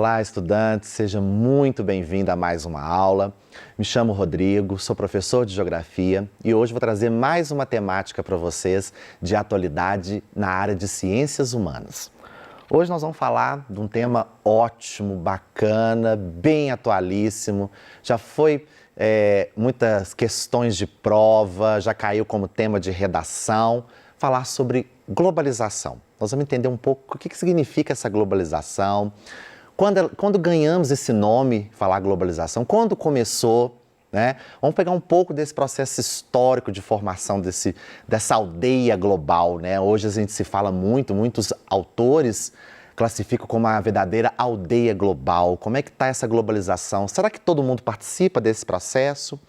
Olá, estudante, seja muito bem-vindo a mais uma aula. Me chamo Rodrigo, sou professor de Geografia e hoje vou trazer mais uma temática para vocês de atualidade na área de Ciências Humanas. Hoje nós vamos falar de um tema ótimo, bacana, bem atualíssimo. Já foi muitas questões de prova, já caiu como tema de redação, falar sobre globalização. Nós vamos entender um pouco o que significa essa globalização, quando ganhamos esse nome, falar globalização, quando começou, né? Vamos pegar um pouco desse processo histórico de formação dessa aldeia global, né? Hoje a gente se fala muitos autores classificam como a verdadeira aldeia global. Como é que está essa globalização? Será que todo mundo participa desse processo?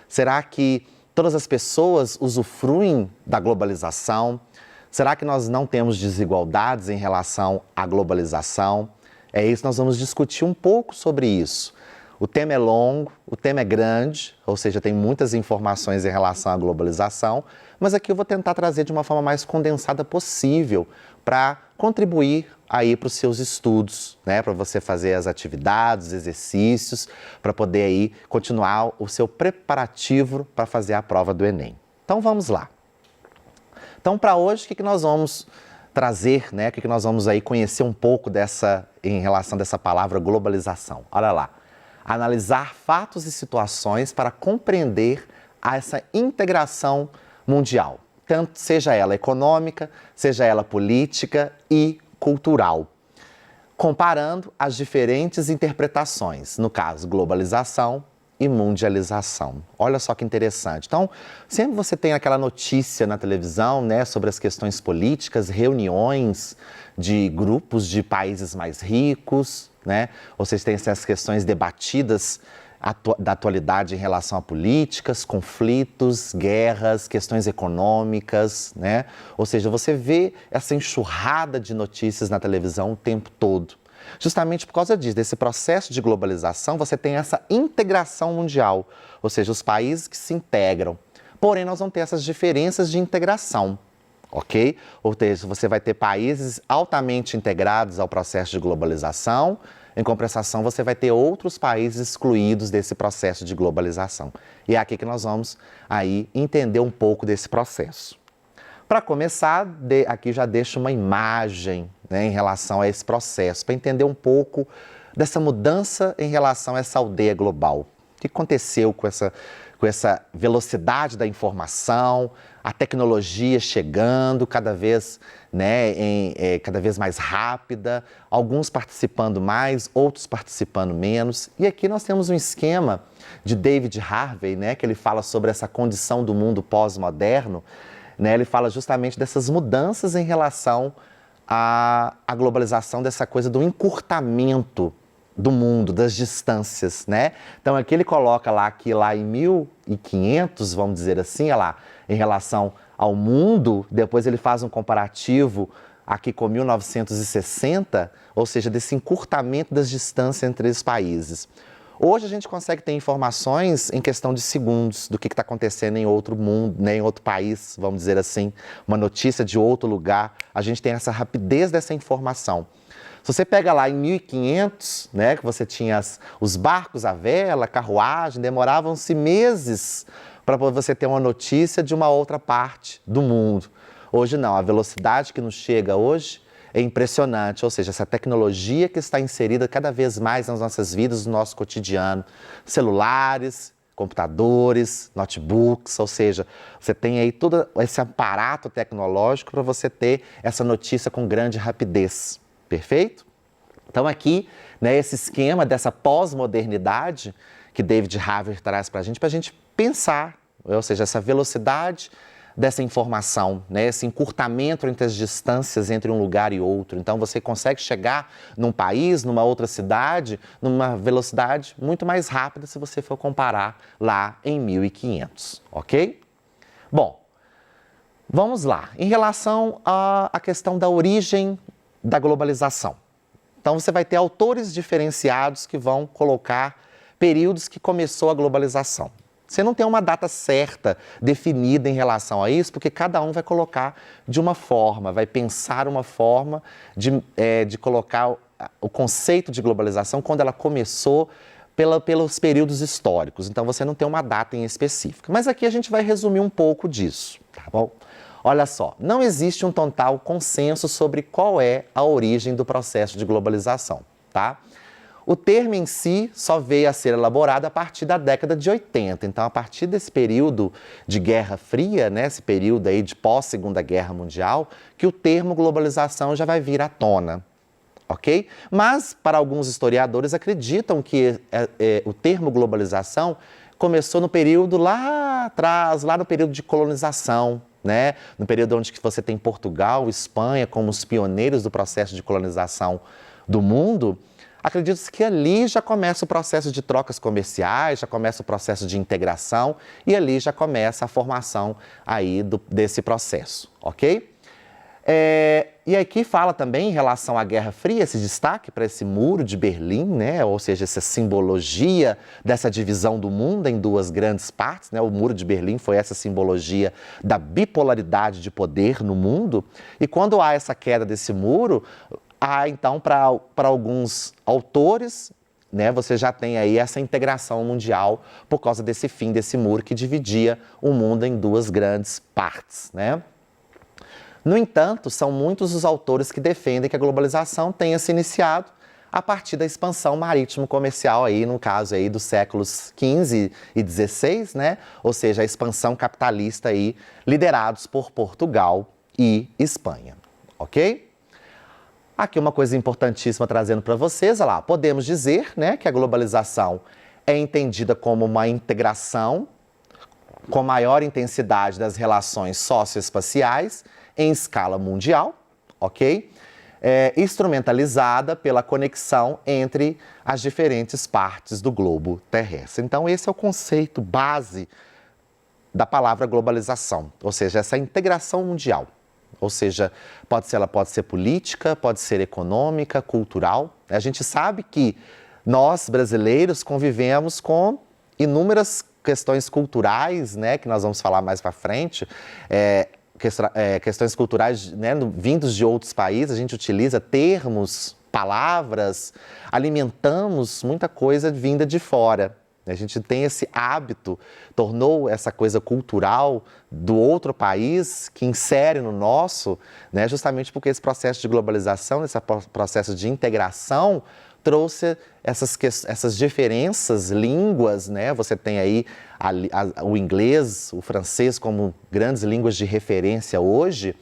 Será que todas as pessoas usufruem da globalização? Será que nós não temos desigualdades em relação à globalização? É isso, nós vamos discutir um pouco sobre isso. O tema é longo, o tema é grande, ou seja, tem muitas informações em relação à globalização, mas aqui eu vou tentar trazer de uma forma mais condensada possível para contribuir aí para os seus estudos, né? Para você fazer as atividades, os exercícios, para poder aí continuar o seu preparativo para fazer a prova do Enem. Então vamos lá. Então para hoje, o que nós vamos trazer, né? O que nós vamos aí conhecer um pouco em relação dessa palavra globalização. Olha lá, analisar fatos e situações para compreender essa integração mundial, tanto seja ela econômica, seja ela política e cultural, comparando as diferentes interpretações, no caso, globalização e mundialização. Olha só que interessante. Então, sempre você tem aquela notícia na televisão, né, sobre as questões políticas, reuniões de grupos de países mais ricos, né? Ou seja, tem essas questões debatidas da atualidade em relação a políticas, conflitos, guerras, questões econômicas, né? Ou seja, você vê essa enxurrada de notícias na televisão o tempo todo. Justamente por causa disso, desse processo de globalização, você tem essa integração mundial, ou seja, os países que se integram. Porém, nós vamos ter essas diferenças de integração, ok? Ou seja, você vai ter países altamente integrados ao processo de globalização, em compensação, você vai ter outros países excluídos desse processo de globalização. E é aqui que nós vamos aí entender um pouco desse processo. Para começar, aqui já deixo uma imagem, né, em relação a esse processo, para entender um pouco dessa mudança em relação a essa aldeia global. O que aconteceu com essa velocidade da informação, a tecnologia chegando cada vez, né, cada vez mais rápida, alguns participando mais, outros participando menos. E aqui nós temos um esquema de David Harvey, né, que ele fala sobre essa condição do mundo pós-moderno. Né, ele fala justamente dessas mudanças em relação à globalização, dessa coisa do encurtamento do mundo, das distâncias, né? Então aqui ele coloca que lá em 1500, vamos dizer assim, olha lá, em relação ao mundo, depois ele faz um comparativo aqui com 1960, ou seja, desse encurtamento das distâncias entre os países. Hoje a gente consegue ter informações em questão de segundos do que está acontecendo em outro mundo, né, em outro país, vamos dizer assim, uma notícia de outro lugar, a gente tem essa rapidez dessa informação. Se você pega lá em 1500, né, que você tinha os barcos à vela, carruagem, demoravam-se meses para você ter uma notícia de uma outra parte do mundo. Hoje não, a velocidade que nos chega hoje é impressionante, ou seja, essa tecnologia que está inserida cada vez mais nas nossas vidas, no nosso cotidiano, celulares, computadores, notebooks, ou seja, você tem aí todo esse aparato tecnológico para você ter essa notícia com grande rapidez, perfeito? Então aqui, né, esse esquema dessa pós-modernidade que David Harvey traz para a gente pensar, ou seja, essa velocidade dessa informação, né? Esse encurtamento entre as distâncias entre um lugar e outro. Então, você consegue chegar num país, numa outra cidade, numa velocidade muito mais rápida se você for comparar lá em 1500, ok? Bom, vamos lá. Em relação à questão da origem da globalização. Então, você vai ter autores diferenciados que vão colocar períodos que começou a globalização. Você não tem uma data certa, definida em relação a isso, porque cada um vai colocar de uma forma, vai pensar uma forma de colocar o conceito de globalização, quando ela começou, pelos períodos históricos. Então, você não tem uma data em específica. Mas aqui a gente vai resumir um pouco disso, tá bom? Olha só, não existe um total consenso sobre qual é a origem do processo de globalização, tá? O termo em si só veio a ser elaborado a partir da década de 80. Então, a partir desse período de Guerra Fria, né, esse período aí de pós-Segunda Guerra Mundial, que o termo globalização já vai vir à tona. Ok? Mas, para alguns historiadores, acreditam que o termo globalização começou no período lá atrás, lá no período de colonização, né? No período onde você tem Portugal, Espanha como os pioneiros do processo de colonização do mundo. Acredita-se que ali já começa o processo de trocas comerciais, já começa o processo de integração e ali já começa a formação aí desse processo, ok? E aqui fala também em relação à Guerra Fria, esse destaque para esse muro de Berlim, né? Ou seja, essa simbologia dessa divisão do mundo em duas grandes partes, né? O muro de Berlim foi essa simbologia da bipolaridade de poder no mundo. E quando há essa queda desse muro, há então para alguns autores, né? Você já tem aí essa integração mundial por causa desse fim desse muro que dividia o mundo em duas grandes partes, né? No entanto, são muitos os autores que defendem que a globalização tenha se iniciado a partir da expansão marítimo-comercial, aí, no caso aí, dos séculos XV e XVI, né? Ou seja, a expansão capitalista aí, liderados por Portugal e Espanha, ok? Aqui uma coisa importantíssima trazendo para vocês, olha lá, podemos dizer, né, que a globalização é entendida como uma integração com maior intensidade das relações socioespaciais em escala mundial, ok? Instrumentalizada pela conexão entre as diferentes partes do globo terrestre. Então, esse é o conceito base da palavra globalização, ou seja, essa integração mundial. Ou seja, ela pode ser política, pode ser econômica, cultural. A gente sabe que nós, brasileiros, convivemos com inúmeras questões culturais, né, que nós vamos falar mais para frente, questões culturais, né, vindos de outros países, a gente utiliza termos, palavras, alimentamos muita coisa vinda de fora. A gente tem esse hábito, tornou essa coisa cultural do outro país que insere no nosso, né, justamente porque esse processo de globalização, esse processo de integração, trouxe essas diferenças, línguas, né? Você tem aí o inglês, o francês como grandes línguas de referência hoje,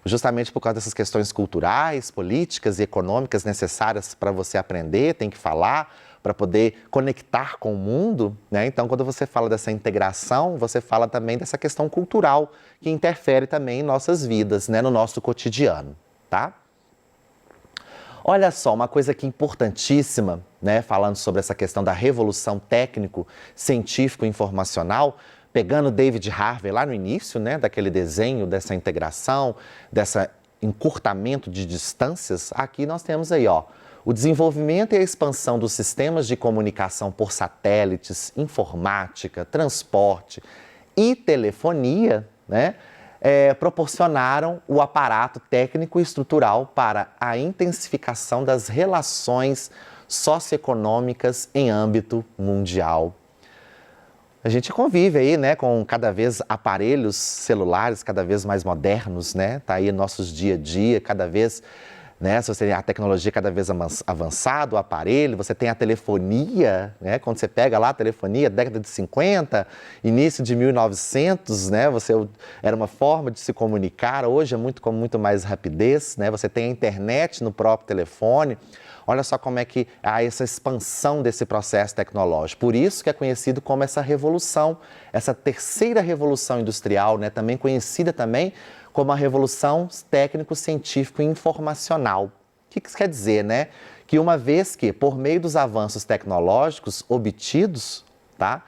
justamente por causa dessas questões culturais, políticas e econômicas necessárias para você aprender, tem que falar, para poder conectar com o mundo, né? Então, quando você fala dessa integração, você fala também dessa questão cultural que interfere também em nossas vidas, né? No nosso cotidiano, tá? Olha só, uma coisa aqui importantíssima, né, falando sobre essa questão da revolução técnico-científico-informacional, pegando David Harvey lá no início, né, daquele desenho, dessa integração, desse encurtamento de distâncias, aqui nós temos aí, ó, o desenvolvimento e a expansão dos sistemas de comunicação por satélites, informática, transporte e telefonia, né, proporcionaram o aparato técnico e estrutural para a intensificação das relações socioeconômicas em âmbito mundial. A gente convive aí, né, com cada vez aparelhos celulares cada vez mais modernos, né? Tá aí nossos dia a dia, cada vez, né, se você tem a tecnologia cada vez avançada, o aparelho, você tem a telefonia, né, quando você pega lá a telefonia, década de 50, início de 1900, né, era uma forma de se comunicar, hoje é com muito mais rapidez, né, você tem a internet no próprio telefone, olha só como é que há essa expansão desse processo tecnológico, por isso que é conhecido como essa revolução, essa terceira revolução industrial, né, também conhecida também como a revolução técnico-científico informacional. O que isso quer dizer, né? Que uma vez que, por meio dos avanços tecnológicos obtidos, tá,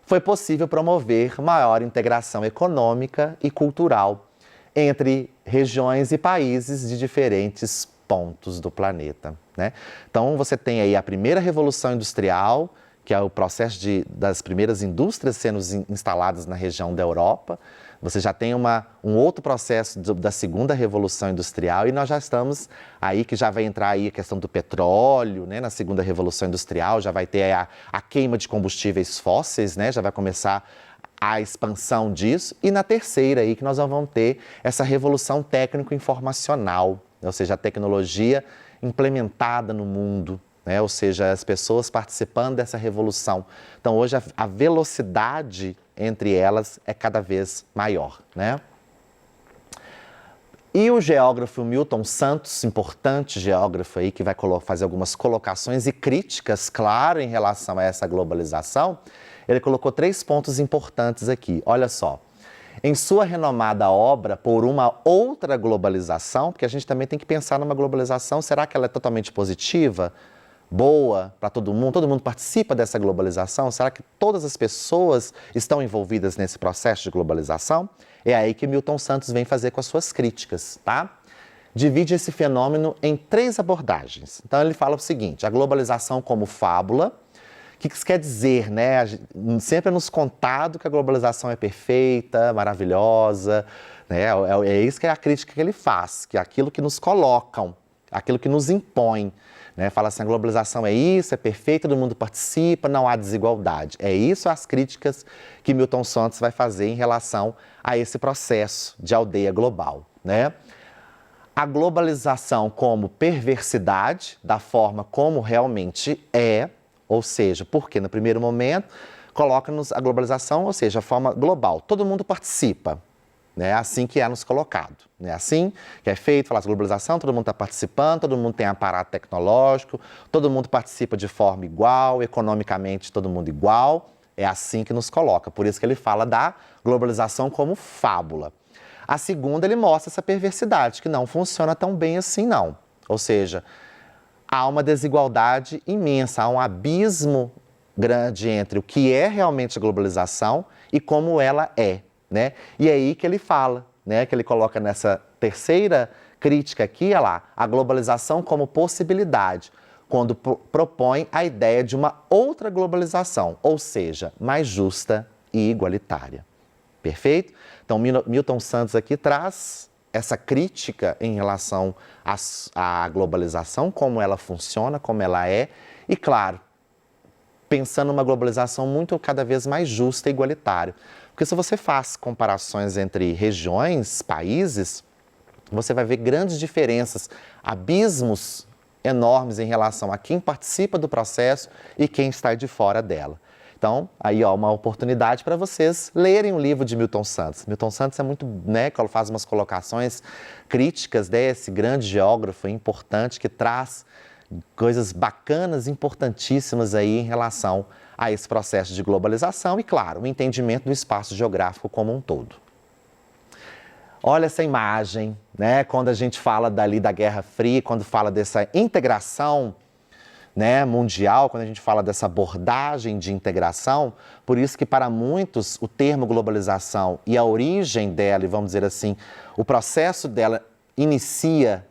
foi possível promover maior integração econômica e cultural entre regiões e países de diferentes pontos do planeta, né? Então, você tem aí a primeira revolução industrial, que é o processo das primeiras indústrias sendo instaladas na região da Europa. Você já tem um outro processo da segunda revolução industrial e nós já estamos aí, que já vai entrar aí a questão do petróleo, né? Na segunda revolução industrial já vai ter a queima de combustíveis fósseis, né? Já vai começar a expansão disso. E na terceira aí que nós vamos ter essa revolução técnico-informacional, ou seja, a tecnologia implementada no mundo, né? Ou seja, as pessoas participando dessa revolução. Então hoje a velocidade entre elas é cada vez maior, né? E o geógrafo Milton Santos, importante geógrafo aí, que vai fazer algumas colocações e críticas, claro, em relação a essa globalização, ele colocou 3 pontos importantes aqui. Olha só, em sua renomada obra Por uma Outra Globalização, porque a gente também tem que pensar numa globalização, será que ela é totalmente positiva? Boa para todo mundo participa dessa globalização? Será que todas as pessoas estão envolvidas nesse processo de globalização? É aí que Milton Santos vem fazer com as suas críticas, tá? Divide esse fenômeno em 3 abordagens. Então ele fala o seguinte: a globalização como fábula. O que isso quer dizer, né? Sempre é nos contado que a globalização é perfeita, maravilhosa, né? É isso que é a crítica que ele faz, que é aquilo que nos colocam, aquilo que nos impõe. Né? Fala assim, a globalização é isso, é perfeita, todo mundo participa, não há desigualdade. É isso as críticas que Milton Santos vai fazer em relação a esse processo de aldeia global, né? A globalização como perversidade, da forma como realmente é, ou seja, porque no primeiro momento coloca-nos a globalização, ou seja, a forma global, todo mundo participa. É assim que é nos colocado, é assim que é feito, falar de globalização, todo mundo está participando, todo mundo tem aparato tecnológico, todo mundo participa de forma igual, economicamente todo mundo igual, é assim que nos coloca, por isso que ele fala da globalização como fábula. A segunda, ele mostra essa perversidade, que não funciona tão bem assim não, ou seja, há uma desigualdade imensa, há um abismo grande entre o que é realmente a globalização e como ela é. Né? E é aí que ele fala, né? Que ele coloca nessa terceira crítica aqui, olha lá, a globalização como possibilidade, quando propõe a ideia de uma outra globalização, ou seja, mais justa e igualitária. Perfeito? Então, Milton Santos aqui traz essa crítica em relação à globalização, como ela funciona, como ela é, e claro, pensando numa globalização cada vez mais justa e igualitária. Porque se você faz comparações entre regiões, países, você vai ver grandes diferenças, abismos enormes em relação a quem participa do processo e quem está de fora dela. Então, aí ó, uma oportunidade para vocês lerem o livro de Milton Santos. Milton Santos é muito, né, faz umas colocações críticas desse grande geógrafo importante que traz coisas bacanas, importantíssimas aí em relação a esse processo de globalização e, claro, o entendimento do espaço geográfico como um todo. Olha essa imagem, né? Quando a gente fala da Guerra Fria, quando fala dessa integração, né, mundial, quando a gente fala dessa abordagem de integração, por isso que para muitos o termo globalização e a origem dela, e vamos dizer assim, o processo dela inicia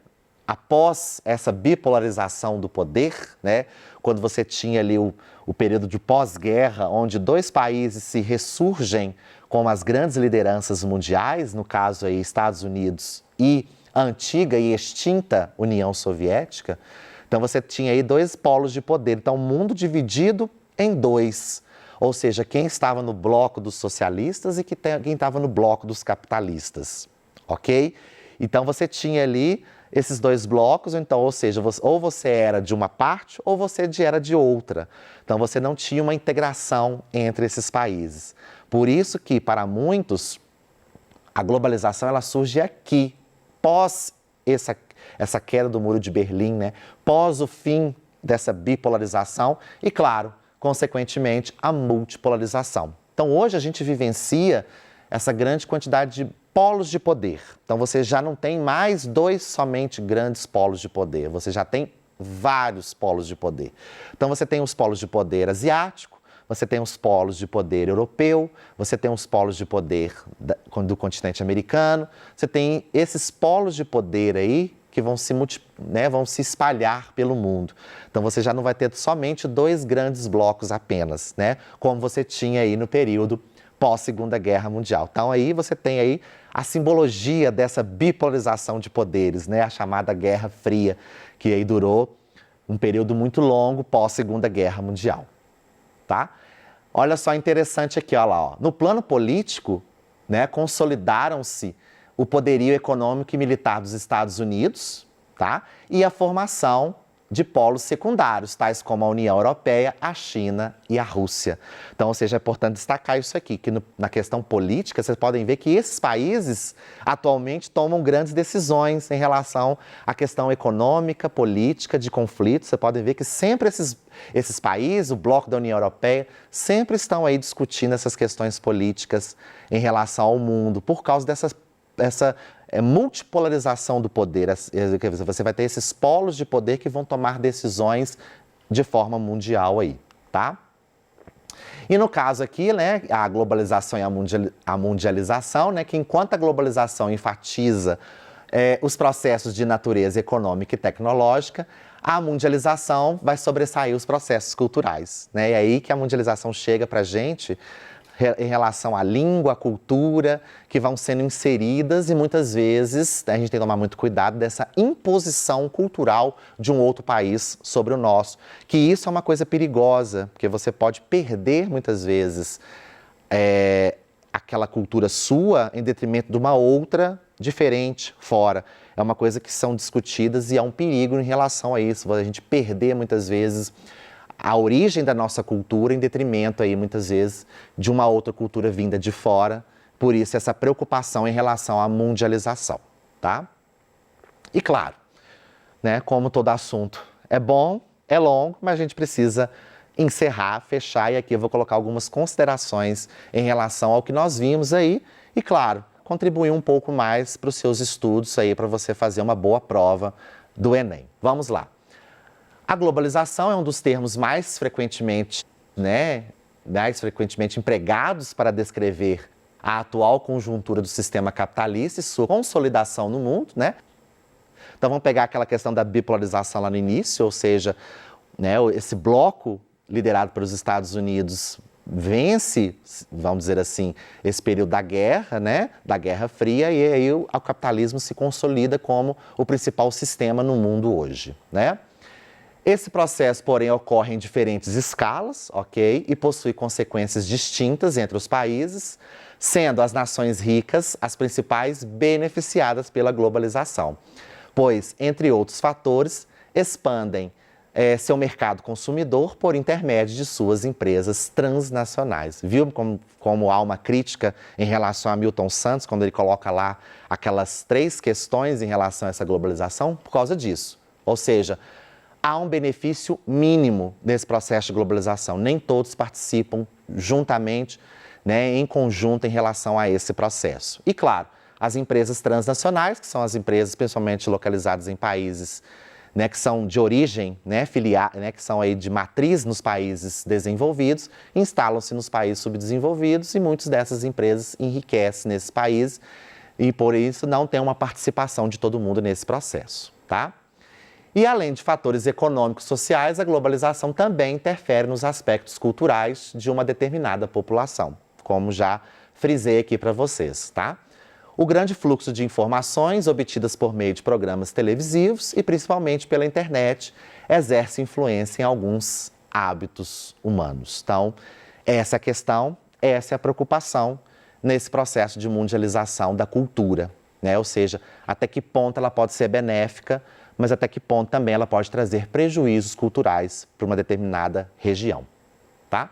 após essa bipolarização do poder, né? Quando você tinha ali o período de pós-guerra, onde 2 países se ressurgem como as grandes lideranças mundiais, no caso aí Estados Unidos e a antiga e extinta União Soviética. Então você tinha aí 2 polos de poder, então o mundo dividido em 2, ou seja, quem estava no bloco dos socialistas e quem estava no bloco dos capitalistas, ok? Então você tinha ali esses 2 blocos, então, ou seja, ou você era de uma parte ou você era de outra. Então você não tinha uma integração entre esses países. Por isso que, para muitos, a globalização ela surge aqui, pós essa queda do Muro de Berlim, né? Pós o fim dessa bipolarização e, claro, consequentemente, a multipolarização. Então hoje a gente vivencia essa grande quantidade de polos de poder. Então você já não tem mais 2 somente grandes polos de poder, você já tem vários polos de poder. Então você tem os polos de poder asiático, você tem os polos de poder europeu, você tem os polos de poder do continente americano, você tem esses polos de poder aí que vão vão se espalhar pelo mundo. Então você já não vai ter somente 2 grandes blocos apenas, né? Como você tinha aí no período pós-Segunda Guerra Mundial. Então aí você tem aí a simbologia dessa bipolarização de poderes, né? A chamada Guerra Fria, que aí durou um período muito longo pós-Segunda Guerra Mundial, tá? Olha só, interessante aqui, olha lá, ó. No plano político, né, consolidaram-se o poderio econômico e militar dos Estados Unidos, tá? E a formação de polos secundários, tais como a União Europeia, a China e a Rússia. Então, ou seja, é importante destacar isso aqui, que na questão política, vocês podem ver que esses países atualmente tomam grandes decisões em relação à questão econômica, política, de conflitos. Vocês podem ver que sempre esses países, o bloco da União Europeia, sempre estão aí discutindo essas questões políticas em relação ao mundo, por causa dessa multipolarização do poder. Você vai ter esses polos de poder que vão tomar decisões de forma mundial aí, tá? E no caso aqui, né, a globalização e a mundialização, né, que enquanto a globalização enfatiza os processos de natureza econômica e tecnológica, a mundialização vai sobressair os processos culturais, né? E é aí que a mundialização chega para a gente em relação à língua, à cultura, que vão sendo inseridas e muitas vezes a gente tem que tomar muito cuidado dessa imposição cultural de um outro país sobre o nosso, que isso é uma coisa perigosa, porque você pode perder muitas vezes aquela cultura sua em detrimento de uma outra diferente fora. É uma coisa que são discutidas e há um perigo em relação a isso, a gente perder muitas vezes a origem da nossa cultura em detrimento aí, muitas vezes, de uma outra cultura vinda de fora. Por isso, essa preocupação em relação à mundialização, tá? E claro, né, como todo assunto é bom, é longo, mas a gente precisa encerrar, fechar, e aqui eu vou colocar algumas considerações em relação ao que nós vimos aí e, claro, contribuir um pouco mais para os seus estudos aí, para você fazer uma boa prova do Enem. Vamos lá. A globalização é um dos termos mais frequentemente empregados para descrever a atual conjuntura do sistema capitalista e sua consolidação no mundo, né? Então vamos pegar aquela questão da bipolarização lá no início, ou seja, né, esse bloco liderado pelos Estados Unidos vence, vamos dizer assim, esse período da guerra, né, da Guerra Fria, e aí o capitalismo se consolida como o principal sistema no mundo hoje, né? Esse processo, porém, ocorre em diferentes escalas, ok? E possui consequências distintas entre os países, sendo as nações ricas as principais beneficiadas pela globalização, pois, entre outros fatores, expandem seu mercado consumidor por intermédio de suas empresas transnacionais. Viu como há uma crítica em relação a Milton Santos, quando ele coloca lá aquelas 3 questões em relação a essa globalização? Por causa disso. Ou seja, há um benefício mínimo nesse processo de globalização. Nem todos participam juntamente, né, em conjunto em relação a esse processo. E claro, as empresas transnacionais, que são as empresas principalmente localizadas em países, né, que são de origem, né, que são aí de matriz nos países desenvolvidos, instalam-se nos países subdesenvolvidos e muitas dessas empresas enriquecem nesses países e por isso não tem uma participação de todo mundo nesse processo, tá? E além de fatores econômicos e sociais, a globalização também interfere nos aspectos culturais de uma determinada população, como já frisei aqui para vocês, tá? O grande fluxo de informações obtidas por meio de programas televisivos e principalmente pela internet exerce influência em alguns hábitos humanos. Então, essa é a questão, essa é a preocupação nesse processo de mundialização da cultura, né? Ou seja, até que ponto ela pode ser benéfica, mas até que ponto também ela pode trazer prejuízos culturais para uma determinada região, tá?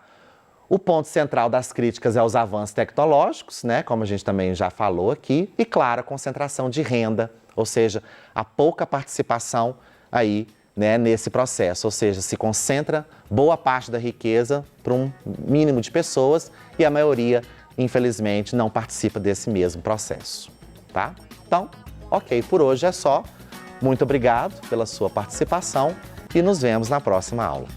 O ponto central das críticas é os avanços tecnológicos, né, como a gente também já falou aqui, e claro, a concentração de renda, ou seja, a pouca participação aí, né, nesse processo, ou seja, se concentra boa parte da riqueza para um mínimo de pessoas e a maioria, infelizmente, não participa desse mesmo processo, tá? Então, ok, por hoje é só. Muito obrigado pela sua participação e nos vemos na próxima aula.